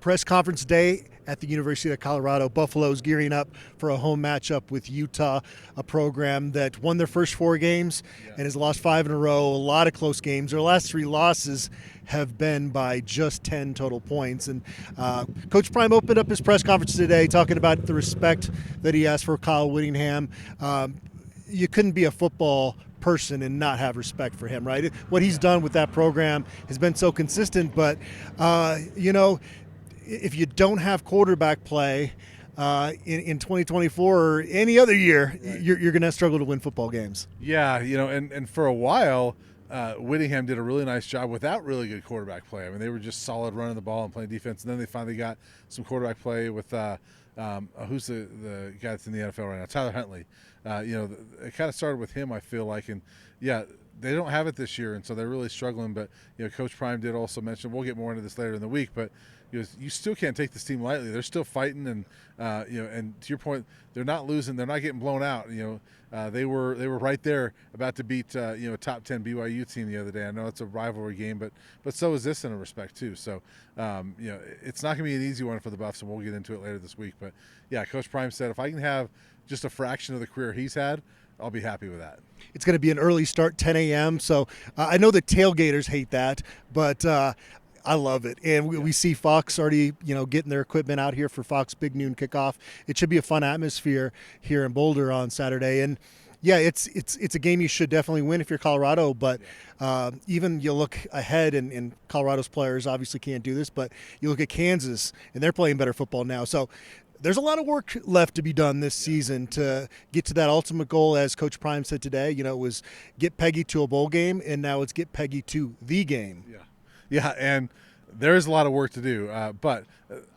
Press conference day at the University of Colorado. Buffalo's gearing up for a home matchup with Utah, a program that won their first 4 games and has lost 5 in a row. A lot of close games. Their last 3 losses have been by just 10 total points. And Coach Prime opened up his press conference today talking about the respect that he has for Kyle Whittingham. You couldn't be a football person and not have respect for him, right? What he's done with that program has been so consistent, but if you don't have quarterback play in 2024 or any other year, right, you're going to struggle to win football games. Yeah, and for a while, Whittingham did a really nice job without really good quarterback play. I mean, they were just solid running the ball and playing defense, and then they finally got some quarterback play with who's the guy that's in the NFL right now, Tyler Huntley. It kind of started with him, I feel like, and yeah, they don't have it this year, and so they're really struggling. But Coach Prime did also mention, we'll get more into this later in the week, but you still can't take this team lightly. They're still fighting, and and to your point, they're not losing. They're not getting blown out. They were right there about to beat a top 10 BYU team the other day. I know it's a rivalry game, but so is this in a respect too. So it's not going to be an easy one for the Buffs, and we'll get into it later this week. But yeah, Coach Prime said if I can have just a fraction of the career he's had, I'll be happy with that. It's going to be an early start, 10 a.m. So I know the tailgaters hate that, but I love it. And we see Fox already, getting their equipment out here for Fox Big Noon Kickoff. It should be a fun atmosphere here in Boulder on Saturday. And yeah, it's a game you should definitely win if you're Colorado. But even you look ahead, and Colorado's players obviously can't do this, but you look at Kansas, and they're playing better football now. So there's a lot of work left to be done this season to get to that ultimate goal, as Coach Prime said today. It was get Peggy to a bowl game, and now it's get Peggy to the game. Yeah, and there is a lot of work to do, but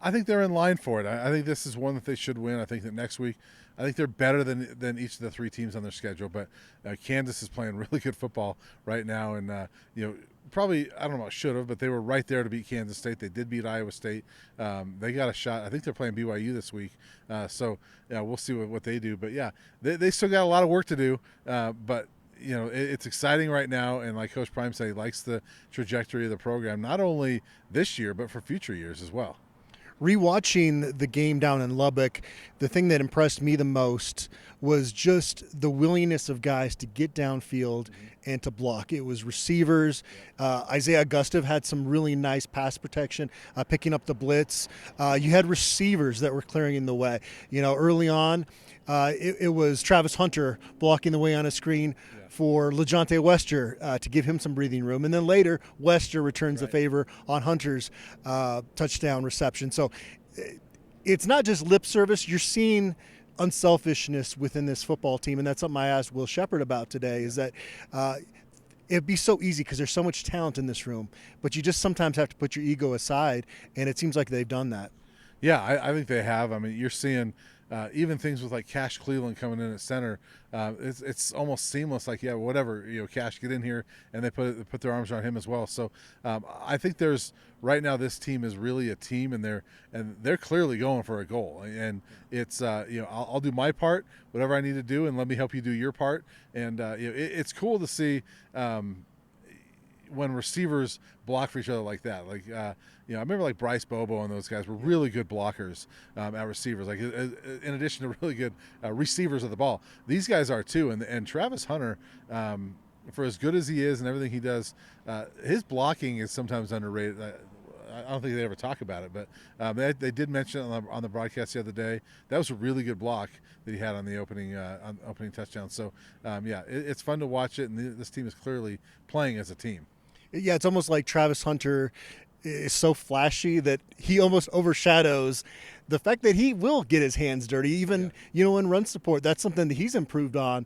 I think they're in line for it. I think this is one that they should win. I think that next week, I think they're better than each of the 3 teams on their schedule, but Kansas is playing really good football right now, and probably, I don't know about should have, but they were right there to beat Kansas State. They did beat Iowa State. They got a shot. I think they're playing BYU this week, so yeah, we'll see what they do. But yeah, they still got a lot of work to do, but it's exciting right now, and like Coach Prime said, he likes the trajectory of the program, not only this year, but for future years as well. Rewatching the game down in Lubbock, the thing that impressed me the most was just the willingness of guys to get downfield and to block. It was receivers. Isaiah Gustav had some really nice pass protection, picking up the blitz. You had receivers that were clearing in the way. Early on, it was Travis Hunter blocking the way on a screen for LeJontay Wester to give him some breathing room. And then later, Wester returns the favor on Hunter's touchdown reception. So it's not just lip service. You're seeing unselfishness within this football team, and that's something I asked Will Shepherd about today, is that it'd be so easy because there's so much talent in this room, but you just sometimes have to put your ego aside, and it seems like they've done that. Yeah, I think they have. I mean, you're seeing even things with like Cash Cleveland coming in at center. It's almost seamless. Like, yeah, whatever, Cash, get in here, and they put their arms around him as well. So I think there's right now this team is really a team, and they're clearly going for a goal. And it's I'll do my part, whatever I need to do, and let me help you do your part. And it's cool to see. When receivers block for each other like that, I remember like Bryce Bobo and those guys were really good blockers at receivers. Like in addition to really good receivers of the ball, these guys are too. And Travis Hunter, for as good as he is and everything he does, his blocking is sometimes underrated. I don't think they ever talk about it, but they did mention it on the broadcast the other day. That was a really good block that he had on the opening touchdown. So it's fun to watch it, and this team is clearly playing as a team. Yeah, it's almost like Travis Hunter is so flashy that he almost overshadows the fact that he will get his hands dirty, even in run support. That's something that he's improved on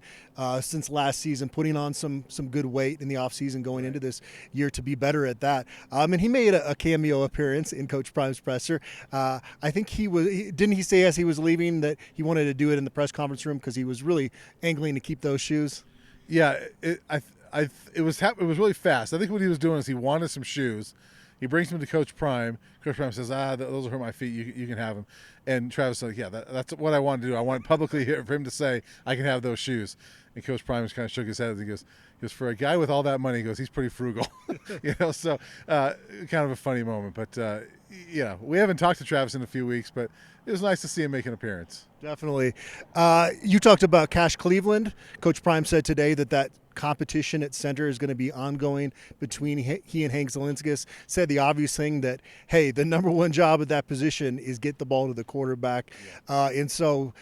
since last season, putting on some good weight in the offseason going into this year to be better at that. And he made a cameo appearance in Coach Prime's presser. I think didn't he say as he was leaving that he wanted to do it in the press conference room because he was really angling to keep those shoes? Yeah, it was really fast. I think what he was doing is he wanted some shoes. He brings them to Coach Prime. Coach Prime says, those will hurt my feet. You can have them. And Travis said, yeah, that's what I want to do. I want publicly for him to say, I can have those shoes. and Coach Prime just kind of shook his head and he goes, for a guy with all that money, he goes, he's pretty frugal. So kind of a funny moment. But, we haven't talked to Travis in a few weeks, but it was nice to see him make an appearance. Definitely. You talked about Cash Cleveland. Coach Prime said today that competition at center is going to be ongoing between he and Hank Zielinskis. Said the obvious thing that, hey, the number one job at that position is get the ball to the quarterback. And so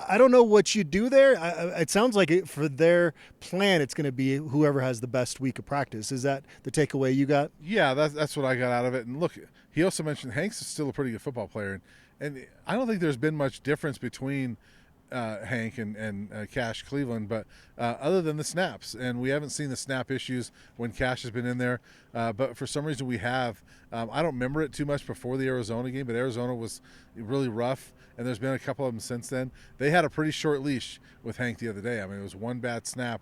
I don't know what you do there. It sounds like for their plan, it's going to be whoever has the best week of practice. Is that the takeaway you got? Yeah, that's what I got out of it. And look, he also mentioned Hank's is still a pretty good football player. And I don't think there's been much difference between Hank and Cash Cleveland, but other than the snaps. And we haven't seen the snap issues when Cash has been in there. But for some reason we have. I don't remember it too much before the Arizona game, but Arizona was really rough. And there's been a couple of them since then. They had a pretty short leash with Hank the other day. I mean, it was one bad snap,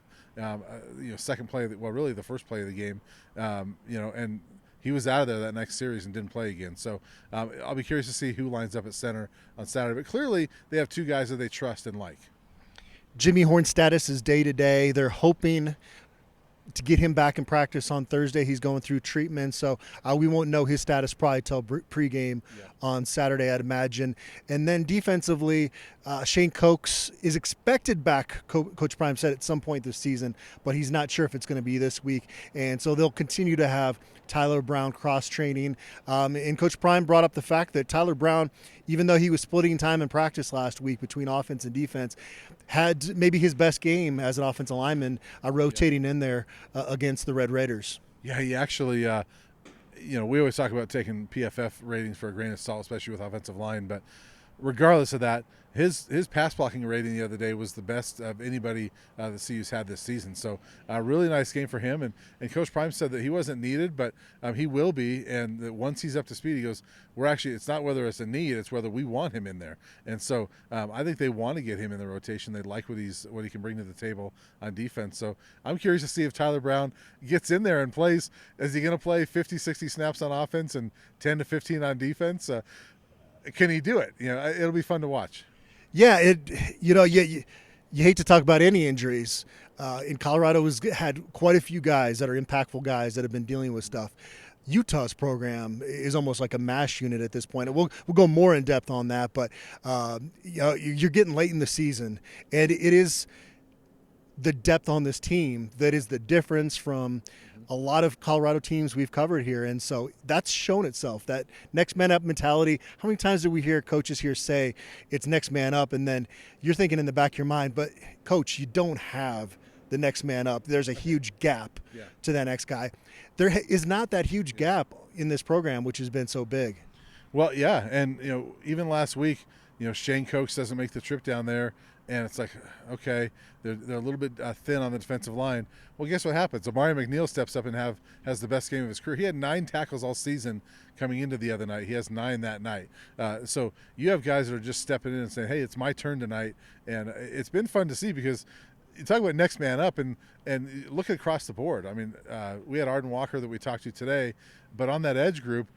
second play, really the first play of the game, and he was out of there that next series and didn't play again. So I'll be curious to see who lines up at center on Saturday. But clearly they have two guys that they trust and like. Jimmy Horn's status is day-to-day. They're hoping to get him back in practice on Thursday. He's going through treatment, so we won't know his status probably till pregame on Saturday, I'd imagine. And then defensively, Shane Cokes is expected back, Coach Prime said, at some point this season, but he's not sure if it's going to be this week. And so they'll continue to have Tyler Brown cross-training. And Coach Prime brought up the fact that Tyler Brown, even though he was splitting time in practice last week between offense and defense, had maybe his best game as an offensive lineman rotating in there against the Red Raiders. Yeah, he actually, we always talk about taking PFF ratings for a grain of salt, especially with offensive line. But regardless of that, his pass blocking rating the other day was the best of anybody the CU's had this season. So a really nice game for him. And Coach Prime said that he wasn't needed, but he will be. And that once he's up to speed, he goes, it's not whether it's a need, it's whether we want him in there. And so I think they want to get him in the rotation. They like what he can bring to the table on defense. So I'm curious to see if Tyler Brown gets in there and plays. Is he going to play 50, 60 snaps on offense and 10 to 15 on defense? Can he do it? It'll be fun to watch. Yeah, you hate to talk about any injuries. In Colorado has had quite a few guys that are impactful guys that have been dealing with stuff. Utah's program is almost like a MASH unit at this point. We'll go more in depth on that, but you're getting late in the season, and it is the depth on this team that is the difference from a lot of Colorado teams we've covered here. And so that's shown itself, that next man up mentality. How many times do we hear coaches here say it's next man up, and then you're thinking in the back of your mind, but coach, you don't have the next man up. There's a huge gap to that next guy. There is not that huge gap in this program, which has been so big. Well, yeah. And, even last week, Shane Cokes doesn't make the trip down there. And it's like, okay, they're a little bit thin on the defensive line. Well, guess what happens? Amari McNeil steps up and has the best game of his career. He had 9 tackles all season coming into the other night. He has 9 that night. So you have guys that are just stepping in and saying, hey, it's my turn tonight. And it's been fun to see because you talk about next man up and look across the board. I mean, we had Arden Walker that we talked to today, but on that edge group,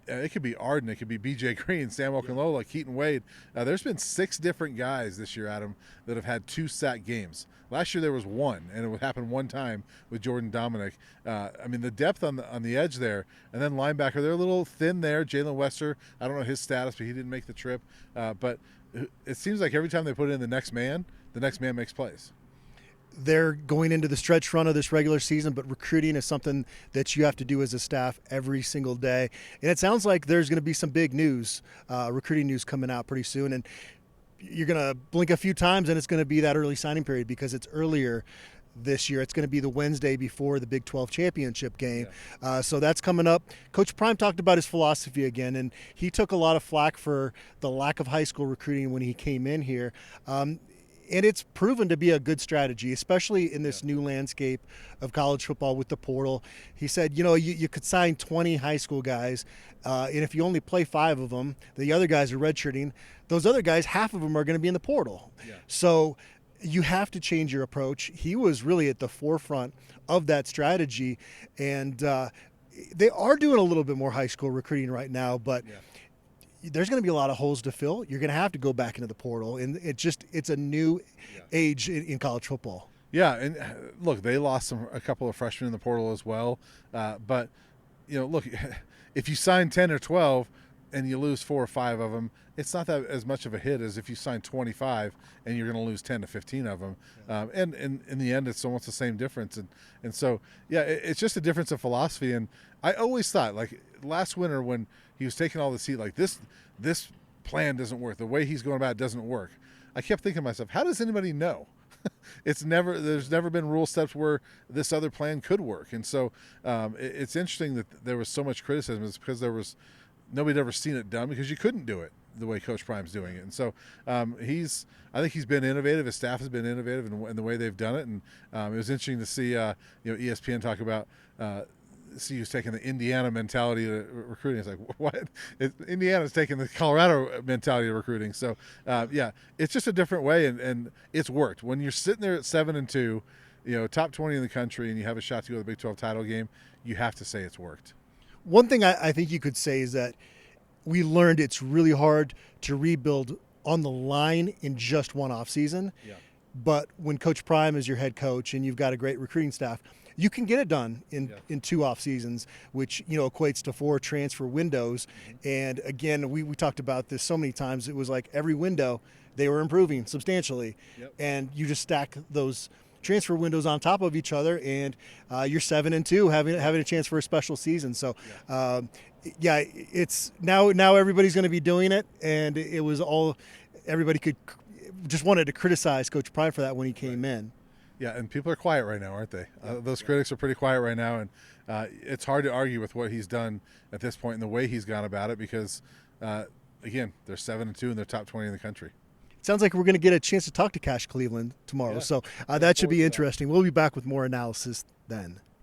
it could be Arden, it could be B.J. Green, Sam Okunlola, Keaton Wade. There's been 6 different guys this year, Adam, that have had 2 sack games. Last year there was 1, and it would happen one time with Jordan Dominic. The depth on the edge there, and then linebacker, they're a little thin there. Jalen Wester, I don't know his status, but he didn't make the trip. But it seems like every time they put in the next man makes plays. They're going into the stretch run of this regular season, but recruiting is something that you have to do as a staff every single day. And it sounds like there's going to be some big news, recruiting news coming out pretty soon. And you're going to blink a few times and it's going to be that early signing period because it's earlier this year. It's going to be the Wednesday before the Big 12 championship game. So that's coming up. Coach Prime talked about his philosophy again, and he took a lot of flack for the lack of high school recruiting when he came in here. And it's proven to be a good strategy, especially in this new landscape of college football with the portal. He said, you could sign 20 high school guys, and if you only play 5 of them, the other guys are redshirting. Those other guys, half of them are going to be in the portal. So you have to change your approach. He was really at the forefront of that strategy, and they are doing a little bit more high school recruiting right now, but there's going to be a lot of holes to fill. You're going to have to go back into the portal, and it's a new age in college football. Yeah, and look, they lost a couple of freshmen in the portal as well. But look, if you sign 10 or 12 and you lose 4 or 5 of them, it's not that as much of a hit as if you sign 25 and you're going to lose 10 to 15 of them. And in the end, it's almost the same difference. And so, yeah, it's just a difference of philosophy. And I always thought, like last winter when he was taking all the heat, like this plan doesn't work. The way he's going about it doesn't work. I kept thinking to myself, how does anybody know? There's never been rule steps where this other plan could work. And so it's interesting that there was so much criticism. It's because nobody had ever seen it done, because you couldn't do it the way Coach Prime's doing it. And so I think he's been innovative. His staff has been innovative in the way they've done it. And it was interesting to see ESPN talk about he was taking the Indiana mentality to recruiting. It's like, what? Indiana's taking the Colorado mentality to recruiting. So yeah, it's just a different way, and it's worked. When you're sitting there at 7-2, top 20 in the country, and you have a shot to go to the Big 12 title game, you have to say it's worked. One thing I think you could say is that we learned it's really hard to rebuild on the line in just one off season. Yeah. But when Coach Prime is your head coach and you've got a great recruiting staff, you can get it done in 2 off seasons, which equates to 4 transfer windows. And again, we talked about this so many times. It was like every window they were improving substantially, and you just stack those transfer windows on top of each other, and you're 7-2, having a chance for a special season. So, it's now everybody's going to be doing it, and it was all everybody just wanted to criticize Coach Prime for that when he came in. Yeah, and people are quiet right now, aren't they? Those critics are pretty quiet right now, and it's hard to argue with what he's done at this point and the way he's gone about it, because, again, they're 7-2 and they're top 20 in the country. Sounds like we're going to get a chance to talk to Cash Cleveland tomorrow, so that should be interesting. We'll be back with more analysis then.